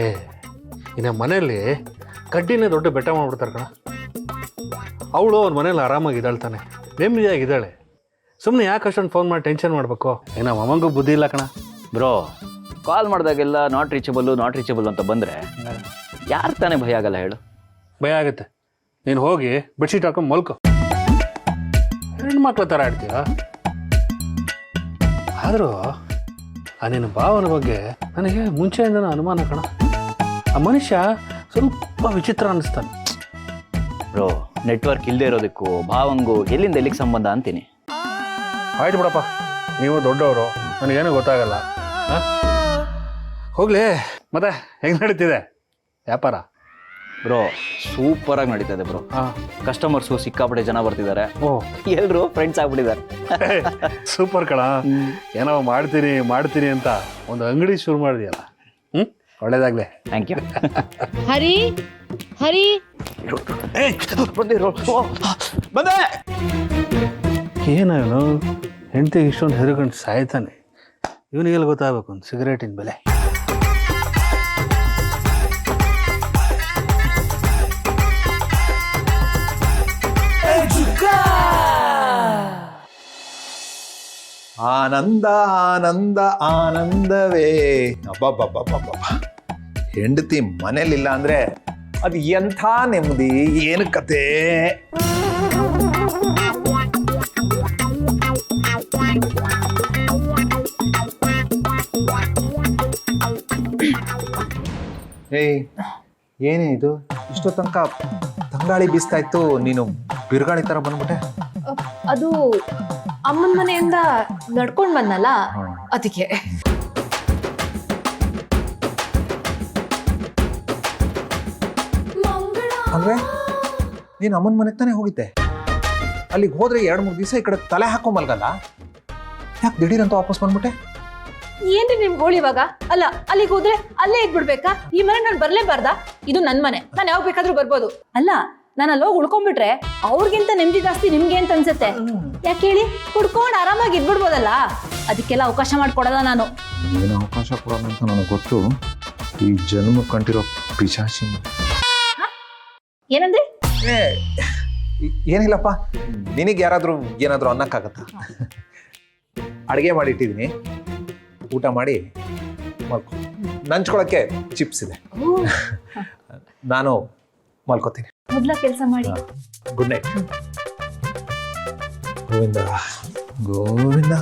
ಏ ಇನ್ನು ಮನೆಯಲ್ಲಿ ಕಡ್ಡಿನೇ ದೊಡ್ಡ ಬೆಟ್ಟ ಮಾಡ್ಬಿಡ್ತಾರೆ ಕಣ. ಅವಳು ಅವ್ರ ಮನೇಲಿ ಆರಾಮಾಗಿದ್ದಾಳೆ ತಾನೆ, ನೆಮ್ಮದಿಯಾಗಿದ್ದಾಳೆ. ಸುಮ್ಮನೆ ಯಾಕೆ ಅಷ್ಟೊಂದು ಫೋನ್ ಮಾಡಿ ಟೆನ್ಷನ್ ಮಾಡಬೇಕು? ನಮ್ಮ ಅಮ್ಮಂಗೂ ಬುದ್ಧಿ ಇಲ್ಲ ಕಣ. ಬ್ರೋ, ಕಾಲ್ ಮಾಡಿದಾಗೆಲ್ಲ ನಾಟ್ ರೀಚಬಲ್ ಅಂತ ಬಂದರೆ ಯಾರು ತಾನೇ ಭಯ ಆಗಲ್ಲ ಹೇಳು? ಭಯ ಆಗುತ್ತೆ. ನೀನು ಹೋಗಿ ಬೆಡ್ಶೀಟ್ ಹಾಕೊಂಡು ಮಲ್ಕೊ. ಹೆಣ್ಮಕ್ಳ ಥರ ಆಡ್ತೀಯ. ಆದರೂ ಆ ನಿನ್ನ ಭಾವನ ಬಗ್ಗೆ ನನಗೆ ಮುಂಚೆಯಿಂದನೂ ಅನುಮಾನ ಕಣ. ಆ ಮನುಷ್ಯ ಸ್ವಲ್ಪ ವಿಚಿತ್ರ ಅನ್ನಿಸ್ತಾನೆ. ಬ್ರೋ, ನೆಟ್ವರ್ಕ್ ಇಲ್ಲದೆ ಇರೋದಕ್ಕೂ ಭಾವಂಗೂ ಎಲ್ಲಿಂದ ಎಲ್ಲಿಗೆ ಸಂಬಂಧ ಅಂತೀನಿ. ಆಯ್ತು ಬಿಡಪ್ಪ, ನೀವು ದೊಡ್ಡವರು, ನನಗೇನು ಗೊತ್ತಾಗಲ್ಲ. ಹೋಗ್ಲಿ, ಮತ್ತೆ ಹೆಂಗೆ ನಡೀತಿದೆ ವ್ಯಾಪಾರ? ಬ್ರೋ, ಸೂಪರಾಗಿ ನಡೀತದೆ ಬ್ರೋ. ಕಸ್ಟಮರ್ಸು ಸಿಕ್ಕಾಪಟ್ಟೆ ಜನ ಬರ್ತಿದ್ದಾರೆ. ಎಲ್ಲರೂ ಫ್ರೆಂಡ್ಸ್ ಆಗ್ಬಿಟ್ಟಿದ್ದಾರೆ. ಸೂಪರ್ ಕಣ. ಏನೋ ಮಾಡ್ತೀನಿ ಅಂತ ಒಂದು ಅಂಗಡಿ ಶುರು ಮಾಡಿದೆಯಲ್ಲ. ಒಳ್ಳೇದಾಗ್ಲಿ. Thank you. ಹರಿ ಹರಿ ಬಂದೆ. ಏನೇನು ಹೆಂಡತಿಗೆ ಇಷ್ಟೊಂದು ಹೆದರ್ಕೊಂಡು ಸಾಯ್ತಾನೆ. ಇವನಿಗೆಲ್ಲ ಗೊತ್ತಾಗಬೇಕು ಒಂದು ಸಿಗರೇಟಿನ ಬೆಲೆ. ಆನಂದ ಆನಂದ ಆನಂದವೇ. ಅಬ್ಬಬ್ಬಬ್ಬಬ್ಬಬ್ಬ, ಹೆಂಡತಿ ಮನೇಲಿಲ್ಲ ಅಂದ್ರೆ ಅದು ಎಂಥ ನೆಮ್ಮದಿ, ಏನು ಕತೆ. ಏಯ್, ಏನೇ ಇದು? ಇಷ್ಟೋ ತನಕ ತಂಗಾಳಿ ಬೀಸ್ತಾ ಇತ್ತು, ನೀನು ಬಿರುಗಾಳಿ ತರ ಬಂದ್ಬಿಟ್ಟೆ. ಅದು ಅಮ್ಮನ ಮನೆಯಿಂದ ನಡ್ಕೊಂಡ್ ಬಂದಲ್ಲ, ಅದಕ್ಕೆ. ಅಂದ್ರೆ ನೀನ್ ಅಮ್ಮನ ಮನೆಗೆ ತಾನೇ ಹೋಗಿದ್ದೆ? ಅಲ್ಲಿಗೆ ಹೋದ್ರೆ 2-3 ದಿವಸ ಈ ಕಡೆ ತಲೆ ಹಾಕೋ ಮಲ್ಗಲ್ಲ, ಯಾಕೆ ದಿಢೀರಂತ ವಾಪಸ್ ಬಂದ್ಬಿಟ್ಟೆ? ಏನ್ರಿ ನಿಮ್ ಗೋಳು ಇವಾಗ? ಅಲ್ಲ, ಅಲ್ಲಿಗೆ ಹೋದ್ರೆ ಅಲ್ಲೇ ಇದ್ಬಿಡ್ಬೇಕಾ? ಈ ಮನೆ ನಾನು ಬರ್ಲೇಬಾರ್ದಾ? ಇದು ನನ್ ಮನೆ, ನಾನು ಯಾವಾಗ ಬೇಕಾದ್ರೂ ಬರ್ಬೋದು. ಅಲ್ಲ, ನಾನು ಅಲ್ಲಿ ಹೋಗಿ ಉಳ್ಕೊಂಡ್ಬಿಟ್ರೆ ಅವ್ರಿಗಿಂತ ನೆಮ್ಮದಿ ಜಾಸ್ತಿ ನಿಮ್ಗೆ ಅಂತ ಅನ್ಸುತ್ತೆ. ಯಾಕೆ ಹೇಳಿ? ಕುಡ್ಕೊಂಡು ಆರಾಮಾಗಿ ಇದ್ಬಿಡ್ಬೋದಲ್ಲ. ಅದಕ್ಕೆಲ್ಲ ಅವಕಾಶ ಮಾಡ್ಕೊಡಲ್ಲ ನಾನು. ಏನು ಅವಕಾಶ ಕೊಡೋಣ ಅಂತ ನನಗೆ ಗೊತ್ತು. ಈ ಜನ್ಮ ಕಂಟಿರೋ ಪಿಶಾಚಿ. ಏನಂದ್ರೆ? ಏನಿಲ್ಲಪ್ಪ, ನಿನಗೆ ಯಾರಾದ್ರೂ ಏನಾದ್ರೂ ಅನ್ನಕ್ಕಾಗತ್ತಾ? ಅಡುಗೆ ಮಾಡಿಟ್ಟಿದ್ದೀನಿ, ಊಟ ಮಾಡಿ ಮಲ್ಕೊ. ನಂಚ್ಕೊಳಕ್ಕೆ ಚಿಪ್ಸ್ ಇದೆ, ನಾನು ಮಲ್ಕೋತೀನಿ. ಮೊದ್ಲ ಕೆಲಸ ಮಾಡಿ. Good night. ಗೋವಿಂದ ಗೋವಿಂದ.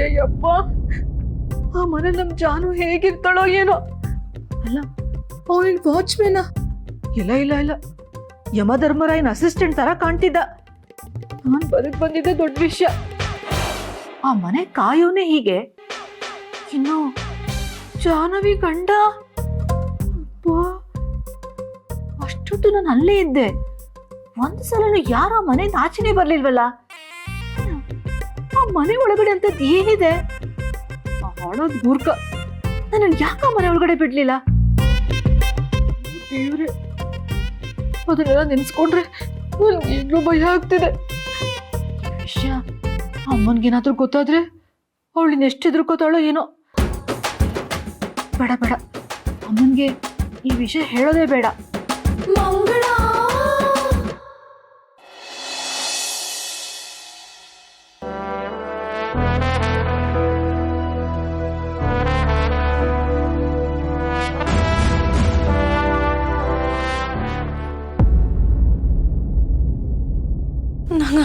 ಅಯ್ಯಪ್ಪ, ಆ ಮನೆ ನಮ್ ಜಾನು ಹೇಗಿರ್ತಾಳೋ ಏನೋ. ಅಲ್ಲ, ಅವನಿಗೆ ವಾಚ್ಮೆನ? ಇಲ್ಲ, ಯಮಧರ್ಮರಾಯನ ಅಸಿಸ್ಟೆಂಟ್ ತರ ಕಾಣ್ತಿದ್ದ. ನಾನ್ ಬಂದಿದ್ದೆ ದೊಡ್ಡ ವಿಷಯ. ಆ ಮನೆ ಕಾಯೋನೆ ಹೀಗೆ, ಇನ್ನು ಜಾನವಿ ಗಂಡ. ಅಷ್ಟೊತ್ತು ನಾನು ಅಲ್ಲೇ ಇದ್ದೆ. ಒಂದ್ ಸಲನು ಯಾರ ಮನೆಯಿಂದ ಆಚೆನೆ ಬರ್ಲಿಲ್ವಲ್ಲ. ಆ ಮನೆ ಒಳಗಡೆ ಅಂತದ್ ಏನಿದೆ? ಹಾಳೋದ್ ಗೂರ್ಖ ನನ್ನ ಯಾಕ ಮನೆ ಒಳಗಡೆ ಬಿಡ್ಲಿಲ್ಲ? ದೇವ್ರೆ, ಅದನ್ನೆಲ್ಲ ನೆನ್ಸ್ಕೊಂಡ್ರೆ ನನ್ಗೆ ಈಗ್ಲೂ ಭಯ ಆಗ್ತಿದೆ. ವಿಷಯ ಅಮ್ಮನ್ಗೇನಾದ್ರೂ ಗೊತ್ತಾದ್ರೆ ಅವಳಿನ ಎಷ್ಟು ಹೆದರ್ಕೋತಾಳೋ ಏನೋ. ಬೇಡ, ಅಮ್ಮನ್ಗೆ ಈ ವಿಷಯ ಹೇಳೋದೇ ಬೇಡ. ನಂಗೆ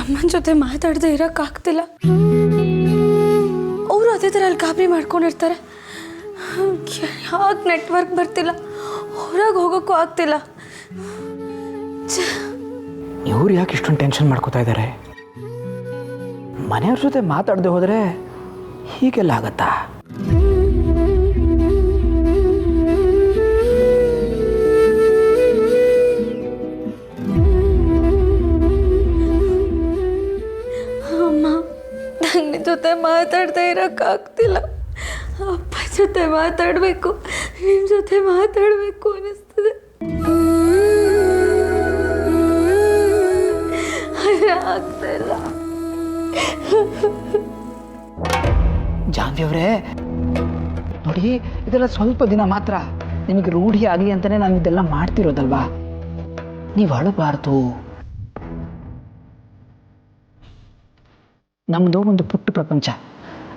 ಅಮ್ಮನ ಜೊತೆ ಮಾತಾಡದೆ ಇರೋಕ್ಕಾಗ್ತಿಲ್ಲ. ಅವರು ಅದೇ ಥರ ಅಲ್ಲಿ ಗಾಬರಿ ಮಾಡ್ಕೊಂಡಿರ್ತಾರೆ. ಯಾಕೆ ನೆಟ್ವರ್ಕ್ ಬರ್ತಿಲ್ಲ, ಹೊರಗೆ ಹೋಗೋಕ್ಕೂ ಆಗ್ತಿಲ್ಲ. ಇವ್ರು ಯಾಕೆ ಇಷ್ಟೊಂದು ಟೆನ್ಷನ್ ಮಾಡ್ಕೋತಾ ಇದ್ದಾರೆ? ಮನೆಯವ್ರ ಜೊತೆ ಮಾತಾಡದೆ ಹೋದರೆ ಹೀಗೆಲ್ಲ ಆಗತ್ತಾ? ಅಮ್ಮ ಮಾತಾಡ್ತಾ ಇರೋಕ್ಕಾಗ್ತಿಲ್ಲ. ಅಪ್ಪ ಜೊತೆ ಮಾತಾಡಬೇಕು, ನಿಮ್ಮ ಜೊತೆ ಮಾತಾಡಬೇಕು ಅನ್ನಿಸ್ತದೆ. ಆಗ್ತಾ ಇಲ್ಲ. ಜಾನ್ವಿ ಅವರೇ ನೋಡಿ, ಇದೆಲ್ಲ ಸ್ವಲ್ಪ ದಿನ ಮಾತ್ರ. ನಿಮಗೆ ರೂಢಿ ಆಗಲಿ ಅಂತಲೇ ನಾನು ಇದೆಲ್ಲ ಮಾಡ್ತಿರೋದಲ್ವಾ. ನೀವು ಅಳಬಾರ್ದು. ನಮ್ಮದು ಒಂದು ಪುಟ್ಟ ಪ್ರಪಂಚ.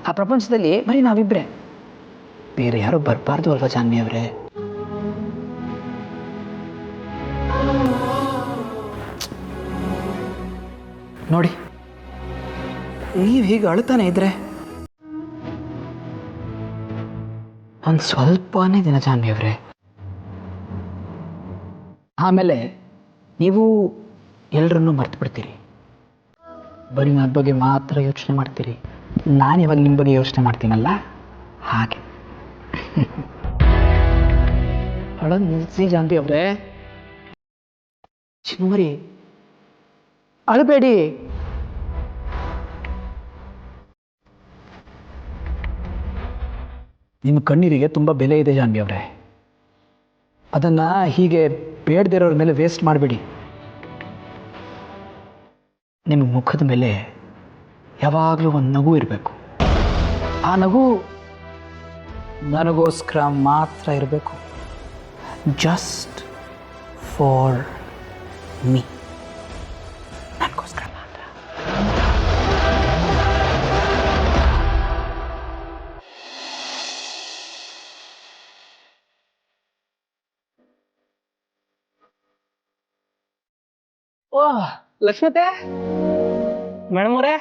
ಆ ಪ್ರಪಂಚದಲ್ಲಿ ಬರೀ ನಾವಿಬ್ಬರೇ, ಬೇರೆ ಯಾರು ಬರಬಾರ್ದು ಅಲ್ವಾ ಜಾನ್ವಿ ಅವರೇ? ನೋಡಿ, ನೀವು ಹೀಗೆ ಅಳ್ತಾನೆ ಇದ್ರೆ ಒಂದು ಸ್ವಲ್ಪನೇ ದಿನ ಜಾನ್ವಿ ಅವರೇ, ಆಮೇಲೆ ನೀವು ಎಲ್ಲರನ್ನೂ ಮರ್ತು ಬಿಡ್ತೀರಿ. ಬರೀ ನನ್ನ ಬಗ್ಗೆ ಮಾತ್ರ ಯೋಚನೆ ಮಾಡ್ತೀರಿ. ನಾನು ಇವಾಗ ನಿಮ್ಮ ಬಗ್ಗೆ ಯೋಚನೆ ಮಾಡ್ತೀನಲ್ಲ, ಹಾಗೆ. ಅಳೋದು ನಿಲ್ಲಿಸಿ ಜಾನ್ವಿ ಅವರೇ. ಚಿನ್ನುಮರಿ, ಅಳಬೇಡಿ. ನಿಮ್ಮ ಕಣ್ಣೀರಿಗೆ ತುಂಬ ಬೆಲೆ ಇದೆ ಜಾನ್ವಿ ಅವರೇ. ಅದನ್ನು ಹೀಗೆ ಬೇಡದಿರೋರ ಮೇಲೆ ವೇಸ್ಟ್ ಮಾಡಬೇಡಿ. ನಿಮ್ಮ ಮುಖದ ಮೇಲೆ ಯಾವಾಗಲೂ ಒಂದು ನಗು ಇರಬೇಕು. ಆ ನಗು ನನಗೋಸ್ಕರ ಮಾತ್ರ ಇರಬೇಕು. ಜಸ್ಟ್ ಫಾರ್ ಮೀ, ನನಗೋಸ್ಕರ ಮಾತ್ರ. ಓಹ್ ಲಕ್ಷ್ಮತೆ ಮೇಡಮ್ ಅವರೇ.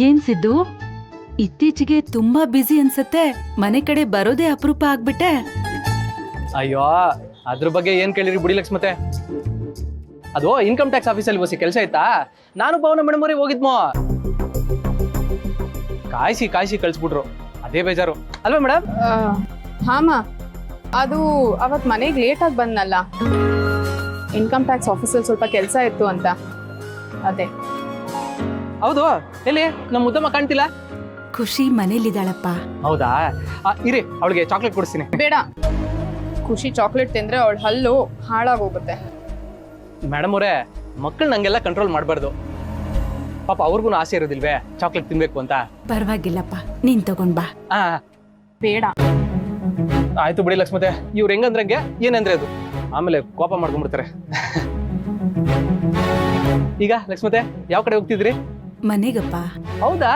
ಏನ್ ಸಿದ್ದು, ಇತ್ತೀಚೆಗೆ ತುಂಬಾ ಬ್ಯುಸಿ ಅನ್ಸತ್ತೆ. ಮನೆ ಕಡೆ ಬರೋದೇ ಅಪರೂಪ ಆಗ್ಬಿಟ್ಟೆ. ಅಯ್ಯೋ, ಅದ್ರ ಬಗ್ಗೆ ಏನ್ ಕೇಳಿರಿ ಬಿಡಿ ಲಕ್ಷ್ಮತೆ. ಅದು ಇನ್ಕಮ್ ಟ್ಯಾಕ್ಸ್ ಆಫೀಸಲ್ಲಿ ಹೊಸ ಕೆಲಸ ಇತ್ತಾ, ನಾನು ಭವನ ಮೇಡಮ್ ಅವರೇ ಹೋಗಿದ್ಮೋ. ಕಾಯಿಸಿ ಕಳ್ಸ್ಬಿಟ್ರು, ಅದೇ ಬೇಜಾರು ಅಲ್ವಾ ಮೇಡಮ್? ಹಾಮ, ಅದು ಅವತ್ ಮನೆಗೆ ಲೇಟಾಗಿ ಬಂದ್ನಲ್ಲ, ಇನ್ಕಮ್ ಟ್ಯಾಕ್ಸ್ ಆಫೀಸಲ್ಲಿ ಸ್ವಲ್ಪ ಕೆಲಸ ಇತ್ತು ಅಂತ, ಅದೇ. ಹೌದು, ಎಲ್ಲಿ ನಮ್ಮ ಮುದ್ದಮ್ಮ ಕಾಣ್ತಿಲ್ಲ? ಖುಷಿ ಮನೇಲಿದ್ದಾಳಪ್ಪ. ಹೌದಾ, ಇರಿ ಅವಳಿಗೆ ಚಾಕ್ಲೇಟ್ ಕೊಡಿಸ್ತೀನಿ. ಬೇಡ, ಖುಷಿ ಚಾಕ್ಲೇಟ್ ತಿಂದ್ರೆ ಅವಳ ಹಲ್ಲು ಹಾಳಾಗೋಗುತ್ತೆ. ಮೇಡಮ್ ಅವರೇ, ಮಕ್ಕಳು ನಂಗೆಲ್ಲ ಕಂಟ್ರೋಲ್ ಮಾಡಬಾರ್ದು. ಪಾಪ ಅವ್ರಿಗೂ ಆಸೆ ಇರೋದಿಲ್ವೇ ಚಾಕ್ಲೇಟ್ ತಿನ್ಬೇಕು ಅಂತ. ಪರವಾಗಿಲ್ಲಪ್ಪ, ನೀನ್ ತಗೊಂಡ್ ಬಾ. ಬೇಡ. ಆಯ್ತು ಬಿಡಿ ಲಕ್ಷ್ಮತೆ, ಇವ್ರು ಹೆಂಗಂದ್ರಂಗೆ ಏನಂದ್ರೆ ಅದು ಆಮೇಲೆ ಕೋಪ ಮಾಡ್ಕೊಂಡ್ಬಿಡ್ತಾರೆ. ಈಗ ಲಕ್ಷ್ಮತೆ ಯಾವ ಕಡೆ ಹೋಗ್ತಿದ್ರಿ? ಮನೆಗಪ್ಪ. ಹೌದಾ,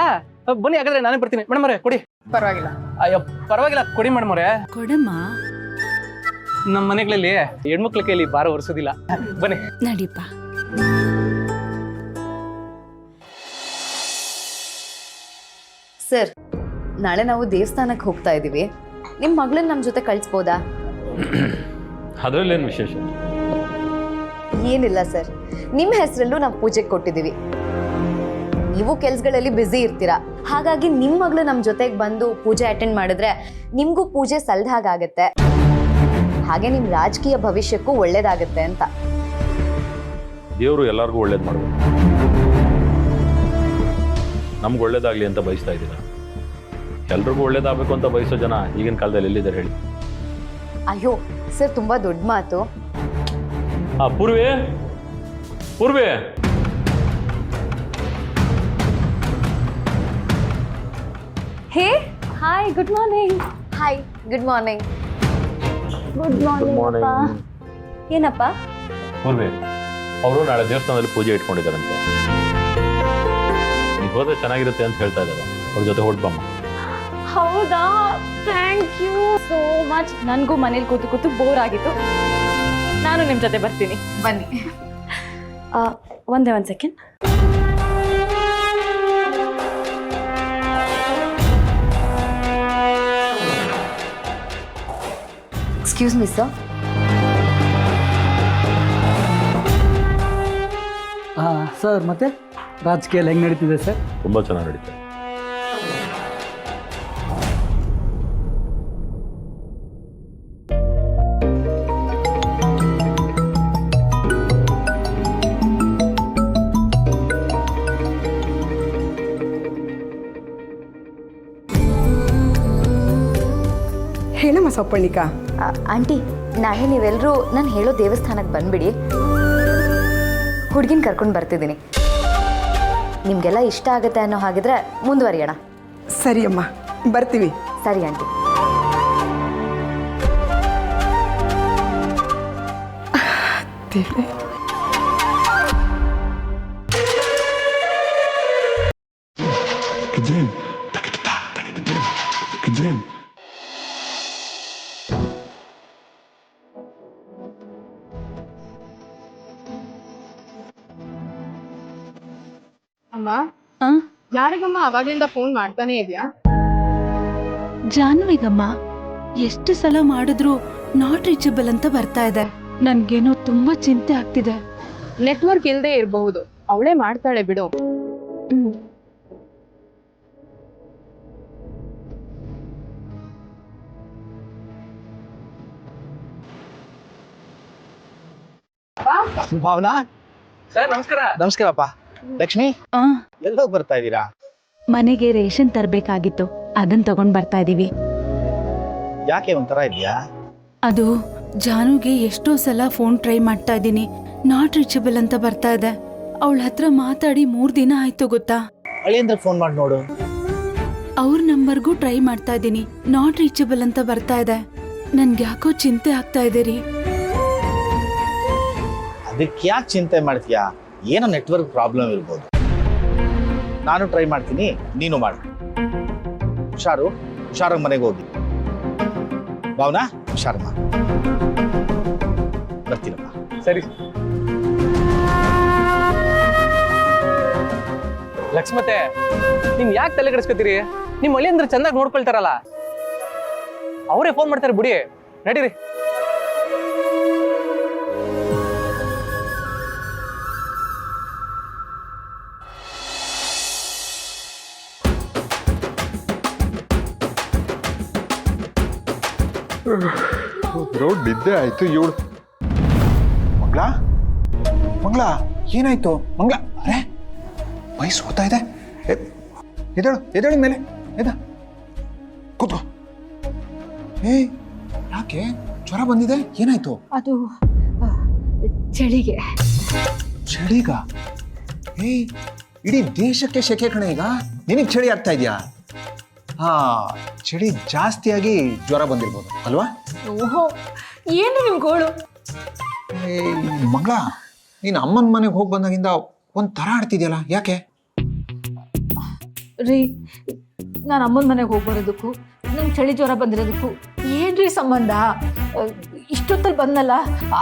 ಬನ್ನಿ ಹಾಗಾದ್ರೆ ನಾನೇ ಬರ್ತೀನಿ. ಮೇಡಮ್ ಅವರೇ ಕೊಡಿ. ಪರವಾಗಿಲ್ಲ. ಅಯ್ಯೋ ಪರವಾಗಿಲ್ಲ, ಕೊಡಿ ಮೇಡಮ್ ಅವರೇ. ಕೊಡಮ್ಮ. ನಮ್ಮ ಮನೆಗಳಲ್ಲಿ ಹೆಣ್ಮಕ್ಳ ಕೈಲಿ ಭಾರ ಹೊರಿಸೋದಿಲ್ಲ. ಬನ್ನಿ ನಡಿಪ್ಪ. ಸರ್, ನಾಳೆ ನಾವು ದೇವಸ್ಥಾನಕ್ಕೆ ಹೋಗ್ತಾ ಇದ್ದೀವಿ. ನಿಮ್ಮ ಮಗಳನ್ನ ನಮ್ಮ ಜೊತೆ ಕಳಿಸ್ಬೋದಾ? ಅದರಲ್ಲೇನು ವಿಶೇಷ? ಏನಿಲ್ಲ ಸರ್, ನಿಮ್ಮ ಹೆಸರಲ್ಲೂ ನಾವು ಪೂಜೆಗೆ ಕೊಟ್ಟಿದ್ದೀವಿ. ನೀವು ಕೆಲ್ಸಗಳಲ್ಲಿ ಬ್ಯುಸಿ ಇರ್ತೀರಾ, ಹಾಗಾಗಿ ನಿಮ್ಮ ಮಗಳು ನಮ್ಮ ಜೊತೆಗೆ ಬಂದು ಪೂಜೆ ಅಟೆಂಡ್ ಮಾಡಿದ್ರೆ ನಿಮಗೂ ಪೂಜೆ ಸಲ್ದ ಹಾಗಾಗತ್ತೆ, ಹಾಗೆ ನಿಮ್ಮ ರಾಜಕೀಯ ಭವಿಷ್ಯಕ್ಕೂ ಒಳ್ಳೇದಾಗತ್ತೆ ಅಂತ. ದೇವರು ಎಲ್ಲರಿಗೂ ಒಳ್ಳೇದು ಮಾಡಬೇಕು. ನಮ್ಗೆ ಒಳ್ಳೇದಾಗ್ಲಿ ಅಂತ ಬಯಸ್ತಾ ಇದ್ದೀರಾ. ಎಲ್ರಿಗೂ ಒಳ್ಳೇದಾಗಬೇಕು ಅಂತ ಬಯಸೋ ಜನ ಈಗಿನ ಕಾಲದಲ್ಲಿ ಎಲ್ಲಿದ್ದಾರೆ ಹೇಳಿ? ಅಯ್ಯೋ ಸರ್, ತುಂಬಾ ದೊಡ್ಡ ಮಾತು. Purvi, hey, hi, good morning. Hi, good morning. Good morning. ಏನಪ್ಪ? ಪೂರ್ವಿ, ಅವರು ನಾಳೆ ದೇವಸ್ಥಾನದಲ್ಲಿ ಪೂಜೆ ಇಟ್ಕೊಂಡಿದ್ದಾರಂತೆ. ನೀವು ಹೋದ್ರೆ ಚೆನ್ನಾಗಿರುತ್ತೆ ಅಂತ ಹೇಳ್ತಾ ಇದ್ದಾರೆ. ಅವ್ರ ಜೊತೆ ಹೊಡ್ಬಮ್ಮ. ಹೌದಾ, ಥ್ಯಾಂಕ್ ಯು ಸೋ ಮಚ್. ನನಗೂ ಮನೇಲಿ ಕೂತು ಬೋರ್ ಆಗಿತ್ತು. ನಾನು ನಿಮ್ಮ ಜೊತೆ ಬರ್ತೀನಿ. ಬನ್ನಿ. ಒಂದೇ ಒಂದು second. Excuse me sir. Sir, ಮತ್ತೆ ರಾಜಕೀಯ ಹೆಂಗೆ ನಡೀತಿದೆ ಸರ್? ತುಂಬ ಚೆನ್ನಾಗಿ ನಡೀತಾರೆ. ಹೇಳಮ್ಮ ಸೌಪರ್ಣಿಕಾ. ಆಂಟಿ ನಾಳೆ ನೀವೆಲ್ಲರೂ ನಾನು ಹೇಳೋ ದೇವಸ್ಥಾನಕ್ಕೆ ಬಂದ್ಬಿಡಿ, ಹುಡುಗಿನ ಕರ್ಕೊಂಡು ಬರ್ತಿದ್ದೀನಿ. ನಿಮಗೆಲ್ಲ ಇಷ್ಟ ಆಗುತ್ತೆ ಅನ್ನೋ ಹಾಗಿದ್ರೆ ಮುಂದುವರಿಯೋಣ. ಸರಿ ಅಮ್ಮ, ಬರ್ತೀವಿ. ಸರಿ ಆಂಟಿ. ದೇವ್ರೇ. ಅಮ್ಮ, ಯಾರಿಗಮ್ಮ ಅವಾಗ್ಲಿಂದ ಫೋನ್ ಮಾಡ್ತಾನೆ ಇದೆಯಾ? ಜಾನ್ವಿಗಮ್ಮ, ಎಷ್ಟು ಸಲ ಮಾಡಿದ್ರು ನಾಟ್ ರೀಚಬಲ್ ಅಂತ ಬರ್ತಾ ಇದೆ. ನನ್ಗೇನೋ ತುಂಬಾ ಚಿಂತೆ ಆಗ್ತಿದೆ. ನೆಟ್ವರ್ಕ್ ಇಲ್ಲದೆ ಇರಬಹುದು, ಅವಳೇ ಮಾಡ್ತಾಳೆ ಬಿಡು. ಭಾವನಾ ಸರ್ ನಮಸ್ಕಾರ. ನಮಸ್ಕಾರಪ್ಪ. ಲಕ್ಷ್ಮಿ ಎಲ್ಲೋಗಿ ಬರ್ತಾ ಇದ್ದೀರಾ? ಮನೆಗೆ ರೇಷನ್ ತರಬೇಕಾಗಿತ್ತು, ಅದನ್ನ ತಗೊಂಡ್ ಬರ್ತಾ ಇದೀವಿ. ಯಾಕೆ ಒಂಥರ ಇದೆಯಾ? ಅದು ಜಾನುಗೆ ಎಷ್ಟೋ ಸಲ ಫೋನ್ ಟ್ರೈ ಮಾಡ್ತಾ ಇದ್ದೀನಿ, ನಾಟ್ ರೀಚಬಲ್ ಅಂತ ಬರ್ತಾ ಇದೆ. ಅವಳ ಹತ್ರ ಮಾತಾಡಿ 3 ದಿನ ಆಯ್ತು ಗೊತ್ತಾ. ಅಳಿಯಂದ್ರೆ ಫೋನ್ ಮಾಡಿ ನೋಡು. ಅವ್ರ ನಂಬರ್ಗೂ ಟ್ರೈ ಮಾಡ್ತಾ ಇದ್ದೀನಿ, ನಾಟ್ ರೀಚಬಲ್ ಅಂತ ಬರ್ತಾ ಇದೆ. ನನ್ಗೆ ಯಾಕೋ ಚಿಂತೆ ಆಗ್ತಾ ಇದೆ ರೀ. ಅದಕ್ಕೆ ಯಾಕೆ ಚಿಂತೆ ಮಾಡ್ತೀಯಾ? ಏನೋ ನೆಟ್ವರ್ಕ್ ಪ್ರಾಬ್ಲಮ್ ಇರ್ಬೋದು. ನಾನು ಟ್ರೈ ಮಾಡ್ತೀನಿ, ನೀನು ಮಾಡು. ಹುಷಾರಾಗಿ ಮನೆಗೆ ಹೋಗಿ. ಭಾವನಾ ಹುಷಾರಮ್ಮ. ಬರ್ತೀನಪ್ಪ. ಸರಿ ಲಕ್ಷ್ಮತೆ, ನೀವ್ ಯಾಕೆ ತಲೆ ಕೆಡಿಸ್ಕೊತೀರಿ? ನಿಮ್ ಮಳಿ ಅಂದ್ರೆ ಚಂದಾಗಿ ನೋಡ್ಕೊಳ್ತಾರಲ್ಲ, ಅವರೇ ಫೋನ್ ಮಾಡ್ತಾರೆ ಬಿಡಿ. ನಡೀರಿ. ನಿದ್ದೆ ಆಯ್ತು. ಇವಳು ಮಂಗಳ ಏನಾಯ್ತು? ಮಂಗಳ ಅರೆ ವಯಸ್ಸು ಹೋಗ್ತಾ ಇದೆ. ಎದೇಳು ಮೇಲೆ ಕೂತ್ಕೋ. ಯಾಕೆ ಜ್ವರ ಬಂದಿದೆ? ಏನಾಯ್ತು? ಅದು ಚಳಿಗೆ. ಚಳಿಗ? ಇಡೀ ದೇಶಕ್ಕೆ ಶೆಕೆ ಕಣೆ ಈಗ. ನಿನಗೆ ಚಳಿ ಆಗ್ತಾ ಇದೆಯಾ? ಚಳಿ ಜಾಸ್ತಿಯಾಗಿ ಜ್ವರ ಬಂದಿರ್ಬೋದು ಅಲ್ವಾ? ಓಹೋ, ಏನು ನಿಮ್ ಗೋಳು? ಮಂಗಳ, ನೀನ್ ಅಮ್ಮನ ಮನೆಗೆ ಹೋಗಿ ಬಂದಾಗಿಂದ ಒಂಥರ ಆಡ್ತಿದ್ಯಲ್ಲ, ಯಾಕೆ? ರೀ, ನಾನು ಅಮ್ಮನ ಮನೆಗೆ ಹೋಗಿ ಬರೋದಕ್ಕೂ ನಂಗೆ ಚಳಿ ಜ್ವರ ಬಂದಿರೋದಕ್ಕೂ ಏನ್ರಿ ಸಂಬಂಧ? ಇಷ್ಟೊತ್ತಲ್ಲಿ ಬಂದಲ್ಲ,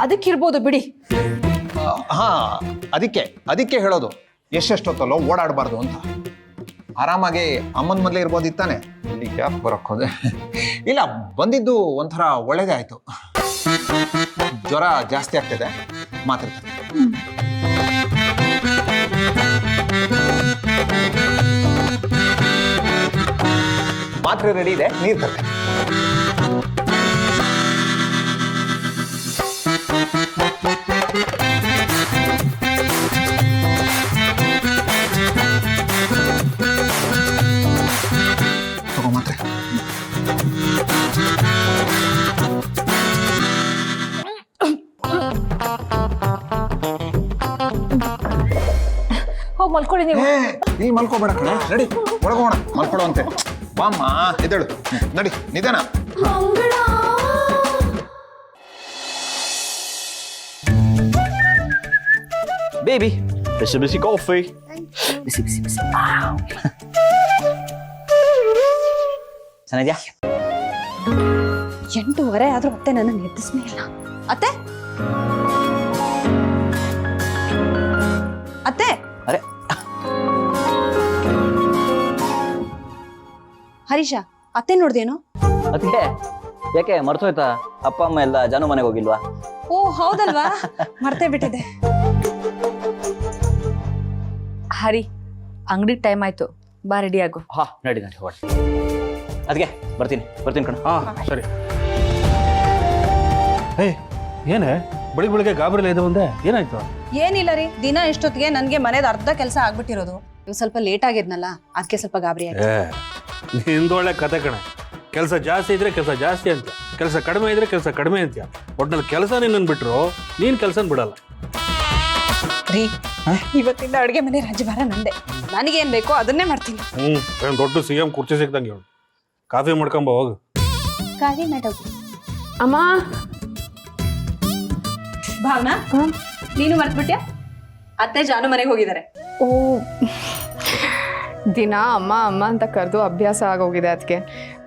ಅದಕ್ಕಿರ್ಬೋದು ಬಿಡಿ. ಅದಕ್ಕೆ ಹೇಳೋದು, ಎಷ್ಟೆಷ್ಟೊತ್ತಲ್ಲೋ ಓಡಾಡಬಾರ್ದು ಅಂತ. ಆರಾಮಾಗಿ ಅಮ್ಮನ ಮನೇಲಿ ಇರ್ಬೋದಿತ್ತಾನೆ. ಇಲ್ಲಿ ಯಾಕೆ ಬರಕ್ ಹೋದೆ? ಇಲ್ಲ, ಬಂದಿದ್ದು ಒಂಥರ ಒಳ್ಳೇದೇ ಆಯ್ತು. ಜ್ವರ ಜಾಸ್ತಿ ಆಗ್ತಿದೆ, ಮಾತಾಡ್ತಾರೆ. ಮಾತ್ರೆ ರೆಡಿ ಇದೆ, ನೀರು ತರ್ತೀನಿ. ತಗೋ ಮಾತ್ರೆ. ಹೋಗಿ ಮಲ್ಕೊಳ್ಳಿ ನೀವು. ನೀ ಮಲ್ಕೋಬೇಡ ಕಣೆ, ನಡಿ ಒಳಗೋಣ, ಮಲ್ಕೊಳ್ಳೋ ಅಂತೆ. ಬಾಮ್ಮ ಎದ್ದೇಳು, ನಡಿ ನಿಧಾನ. ಬೇಬಿ, ಬಿಸಿ ಬಿಸಿ ಕಾಫಿ. ಬಿಸಿ ಬಿಸಿ ಬಿಸಿ. ಚೆನ್ನಾಗಿದ್ಯಾ? 8:15 ಆದ್ರೂ ಅತ್ತೆ ನನ್ನ ಎಬ್ಬಿಸ್ನೇ ಇಲ್ಲ. ಅತ್ತೆ ಅತ್ತೆ, ಅರೆ ಹರೀಶ, ಅತ್ತೆ ನೋಡ್ದೇನು? ಅದಕ್ಕೆ ಯಾಕೆ ಮರ್ತೋಯ್ತಾ? ಅಪ್ಪ ಅಮ್ಮ ಎಲ್ಲ ಜಾನು ಮನೆಗೆ ಹೋಗಿಲ್ವಾ? ಓ ಹೌದಲ್ವಾ, ಮರ್ತೇ ಬಿಟ್ಟಿದೆ. ಹರಿ, ಅಂಗಡಿ ಟೈಮ್ ಆಯ್ತು, ಬಾ ರೆಡಿ ಆಗು. ಹಾ ನಡಿ ಹೊಡಿ. ಅದಕ್ಕೆ ಬರ್ತೀನಿ ಕಣ. ಸರಿ. ಏನೇ ಬೆಳಿಗ್ಗೆ ಗಾಬರಿಲ್ಲ ಇದೆ ಮುಂದೆ, ಏನಾಯ್ತು? ಏನಿಲ್ಲ ರೀ, ದಿನ ಇಷ್ಟೊತ್ತಿಗೆ ನನಗೆ ಮನೇದ ಅರ್ಧ ಕೆಲಸ ಆಗ್ಬಿಟ್ಟಿರೋದು. ಇವ್ ಸ್ವಲ್ಪ ಲೇಟ್ ಆಗಿದ್ನಲ್ಲ, ಅದಕ್ಕೆ ಸ್ವಲ್ಪ ಗಾಬರಿ ಆಯ್ತು. ನಿಂದೊಳ್ಳೆ ಕತೆ ಕಣೆ. ಕೆಲಸ ಜಾಸ್ತಿ ಇದ್ರೆ ಕೆಲಸ ಜಾಸ್ತಿ ಅಂತ, ಕೆಲಸ ಕಡಿಮೆ ಇದ್ರೆ ಕೆಲಸ ಕಡಿಮೆ ಅಂತ. ಒಟ್ನಲ್ಲಿ ಕೆಲಸ ನಿನ್ನನ್ನು ಬಿಟ್ಟರು ನೀನು ಕೆಲಸನ ಬಿಡಲ್ಲ. ರೀ ಇವತ್ತಿಂದ ಅಡುಗೆ ಮನೆ ರಾಜಭಾರ ನಂದೆ. ನನಗೇನು ಬೇಕೋ ಅದನ್ನೇ ಮಾಡ್ತೀನಿ. ಏನು ದೊಡ್ಡ CM ಕುರ್ಚಿ ಸಿಕ್ದಂಗೆ ಹೇಳು. ಕಾಫಿ ಮಾಡ್ಕೊಂಬ ಹೋಗು. ಕಾಫಿ ಮಾಡೋದು. ಅಮ್ಮ ಭಾವನಾ, ನೀನು ಮರ್ತ್ಬಿಟ್ಯಾ? ಅತ್ತೆ ಜಾನು ಮನೆಗೆ ಹೋಗಿದ್ದಾರೆ. ಓ, ದಿನ ಅಮ್ಮ ಅಮ್ಮ ಅಂತ ಕರೆದು ಅಭ್ಯಾಸ ಆಗೋಗಿದೆ. ಅದಕ್ಕೆ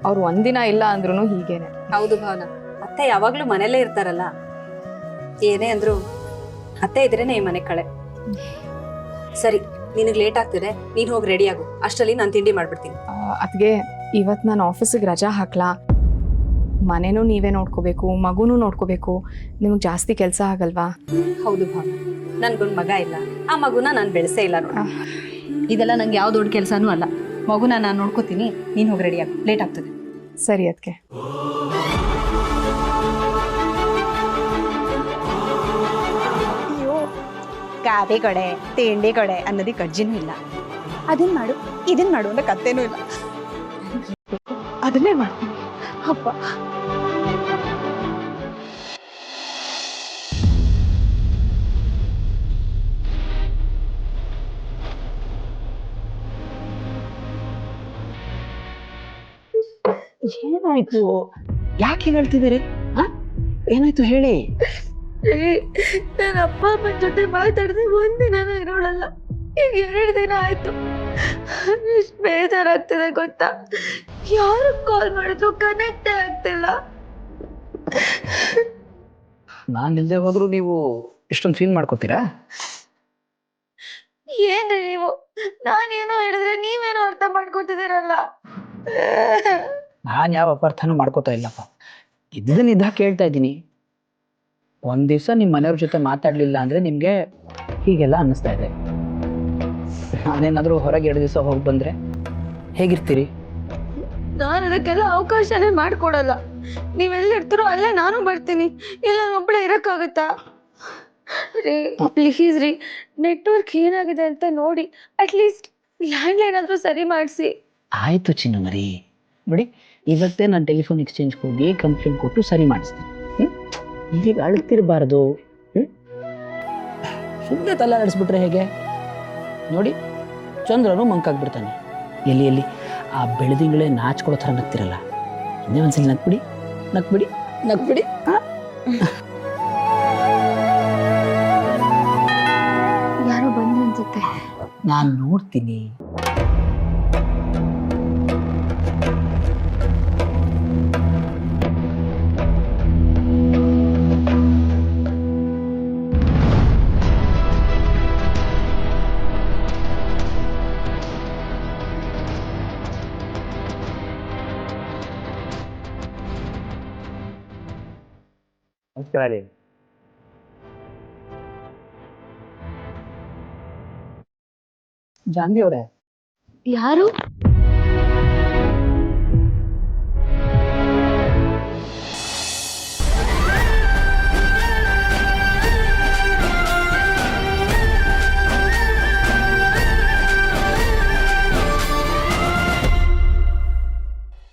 ಅವ್ರು ಒಂದಿನ ಇಲ್ಲ ಅಂದ್ರೂ ಹೀಗೇನೆ. ಹೌದು ಭಾವನಾ, ಅತ್ತೆ ಯಾವಾಗ್ಲೂ ಮನೇಲೇ ಇರ್ತಾರಲ್ಲ. ಏನೇ ಅಂದ್ರು ಅತ್ತೆ ಇದ್ರೇನೆ ಈ ಮನೆ ಕಳೆ. ಸರಿ, ನಿನಗೆ ಲೇಟ್ ಆಗ್ತಿದೆ, ನೀನು ಹೋಗಿ ರೆಡಿ ಆಗು. ಅಷ್ಟರಲ್ಲಿ ನಾನು ತಿಂಡಿ ಮಾಡ್ಬಿಡ್ತೀನಿ. ಅದಕ್ಕೆ ಇವತ್ತು ನಾನು ಆಫೀಸಿಗೆ ರಜಾ ಹಾಕ್ಲಾ? ಮನೇನೂ ನೀವೇ ನೋಡ್ಕೋಬೇಕು, ಮಗುನೂ ನೋಡ್ಕೋಬೇಕು. ನಿಮಗೆ ಜಾಸ್ತಿ ಕೆಲಸ ಆಗಲ್ವಾ? ಹೌದು ಭಾವನಾ, ನನ್ಗೊಂದು ಮಗ ಇಲ್ಲ, ಆ ಮಗುನ ನಾನು ಬೆಳೆಸೇ ಇಲ್ಲ ನೋಡ. ಇದೆಲ್ಲ ನಂಗೆ ಯಾವ ದೊಡ್ಡ ಕೆಲಸನೂ ಅಲ್ಲ. ಮಗುನ ನಾನು ನೋಡ್ಕೋತೀನಿ, ನೀನು ಹೋಗಿ ರೆಡಿ ಆಗು, ಲೇಟ್ ಆಗ್ತದೆ. ಸರಿ ಅದಕ್ಕೆ. ಅಯ್ಯೋ, ಕಾಫಿ ಕೊಡೆ, ತಿಂಡಿ ಕೊಡೆ ಅನ್ನೋದಕ್ಕೆ ಅಜ್ಜಿನೂ ಇಲ್ಲ. ಅದನ್ನ ಮಾಡು, ಇದನ್ನ ಮಾಡು ಅಂತ ಕತ್ತೇನೂ ಇಲ್ಲ. ಅದನ್ನೇ ಮಾಡ್ತೀನಿ. ಅಪ್ಪ ಏನಾಯ್ತು? ಯಾಕೆ ಹೇಳ್ತಿದ್ದೀರಿ? ಏನಾಯ್ತು ಹೇಳಿ. ನನ್ನ ಅಪ್ಪ ಅಮ್ಮನ ಜೊತೆ ಮಾತಾಡದೆ ಒಂದಿನನೂ ಇರೋಳಲ್ಲ. ಈಗ 2 ದಿನ ಆಯ್ತು. ಎಷ್ಟು ಬೇಜಾರಾಗ್ತಿದೆ ಗೊತ್ತಾ? ಯಾರು ಕಾಲ್ ಮಾಡಿದ್ರು ಕನೆಕ್ಟ್ ಆಗ್ತಿಲ್ಲ. ನಾನು ಇಲ್ಲದೆ ಹೋದ್ರು ನೀವು ಇಷ್ಟೊಂದು ಫೀಲ್ ಮಾಡ್ಕೋತೀರಾ? ಏನ್ರಿ ನೀವು? ನಾನೇನೋ ಹೇಳಿದ್ರೆ ನೀವೇನೋ ಅರ್ಥ ಮಾಡ್ಕೊತಿದ್ದೀರಲ್ಲ. ನಾನು ಯಾವ ಅಪಾರ್ಥನೂ ಮಾಡ್ಕೋತಾ ಇಲ್ಲಪ್ಪ. ಇದ್ದ ಕೇಳ್ತಾ ಇದ್ದೀನಿ. ಒಂದು ದಿವಸ ನಿಮ್ಮ ಮನೆಯವ್ರ ಜೊತೆ ಮಾತಾಡಲಿಲ್ಲ ಅಂದರೆ ನಿಮಗೆ ಹೀಗೆಲ್ಲ ಅನ್ನಿಸ್ತಾ ಇದೆ. ನಾನೇನಾದರೂ ಹೊರಗೆ 2 ದಿವಸ ಹೋಗಿ ಬಂದರೆ ಹೇಗಿರ್ತೀರಿ? ನಾನು ಅದಕ್ಕೆಲ್ಲ ಅವಕಾಶನೇ ಮಾಡ್ಕೊಡಲ್ಲ. ನೀವೆಲ್ಲಿರ್ತೀರೋ ಅಲ್ಲೇ ನಾನು ಬರ್ತೀನಿ. ಇಲ್ಲ ಒಬ್ಬಳೇ ಇರೋಕ್ಕಾಗುತ್ತಾ? ರೀ ಪ್ಲೀಸ್ ರೀ, ನೆಟ್ವರ್ಕ್ ಏನಾಗಿದೆ ಅಂತ ನೋಡಿ. ಅಟ್ಲೀಸ್ಟ್ ಲ್ಯಾಂಡ್ಲೈನ್ ಆದರೂ ಸರಿ ಮಾಡಿಸಿ. ಆಯಿತು ಚಿನ್ನು ಮರಿ, ನೋಡಿ ಇವತ್ತೇ ನಾನು ಟೆಲಿಫೋನ್ ಎಕ್ಸ್ಚೇಂಜ್ಗೆ ಹೋಗಿ ಕಂಪ್ಲೇಂಟ್ ಕೊಟ್ಟು ಸರಿ ಮಾಡಿಸ್ತೀನಿ. ಈಗ ಅಳ್ತಿರಬಾರ್ದು. ಸುಮ್ಮನೆ ತಲ್ಲ ನಡೆಸ್ಬಿಟ್ರೆ ಹೇಗೆ? ನೋಡಿ ಚಂದ್ರನು ಮಂಕಾಗ್ಬಿಡ್ತಾನೆ. ಎಲ್ಲಿ ಆ ಬೆಳೆದಿಂಗಳೇ ನಾಚ್ಕೊಳ್ಳೋ ಥರ ನಗ್ತಿರಲ್ಲ. ಇನ್ನೇ ಒಂದ್ಸಲ ನಗ್ಬಿಡಿ. ಯಾರೋ ಬಂದ್ರು ಅನ್ಸುತ್ತೆ. ನಾನು ನೋಡ್ತೀನಿ. ನಮಸ್ಕಾರ ರೀ. ಜಾನ್ವಿ ಅವರೇ? ಯಾರು?